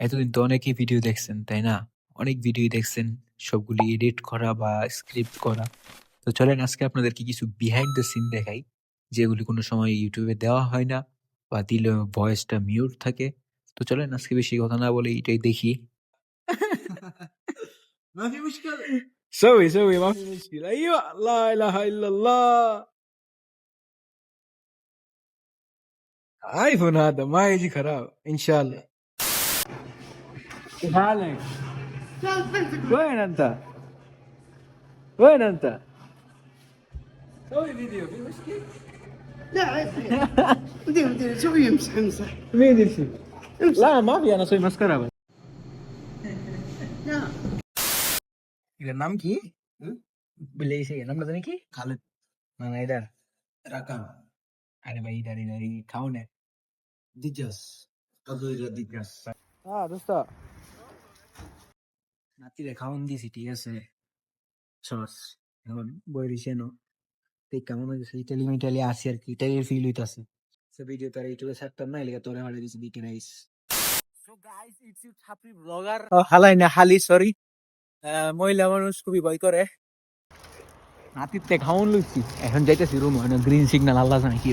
এতদিন তো অনেকই ভিডিও দেখছেন, তাই না? অনেক ভিডিও দেখছেন, সবগুলি এডিট করা বা স্ক্রিপ্ট করা। তো চলেন আজকে আপনাদেরকে কিছু বিহাইন্ড দ্য সিন দেখাই, যেগুলি কোনো সময় YouTube এ দেওয়া হয় না বা দিলেও ভয়েসটা মিউট থাকে। তো চলেন আজকে বেশি কথা না বলে এটাই দেখি। ما في مشكلة. سوي ما في مشكلة. أيوة لا إله إلا الله. آيفون هذا ما يجي خراب إن شاء الله. كيف حالك؟ وين أنت؟ وين أنت؟ سوي فيديو في مشكلة؟ لا عادي مدير شوي امسح مين يمشي؟ لا ما في أنا أسوي مسكرة بس. لا এর নাম কি? বলে এসে নামটা জানি কি? খালেদ না না এটার রাকান। আরে ভাই এটার খাওনে দিজাস কত এটা দিজাস। হ্যাঁ দোস্ত নাতিরে খাওন দিছি ঠিক আছে সস এখন বই দিছে নো ঠিক কেমন হয়েছে ইটালি মিটালি আসি আর কি ইটালির ফিল হইতাছে সে ভিডিও তার ইউটিউবে ছাড়তাম না এলাকা তোরে হারিয়ে দিছি দিকে nice. So guys it's you ছাপরি ব্লগার হালাই না হালি সরি মহিলা মানুষ খুবই ভয় করে নাতিতে খাওন লইছি এখন যাইতেছি রুম গ্রিন সিগন্যাল আল্লাহ জানে কি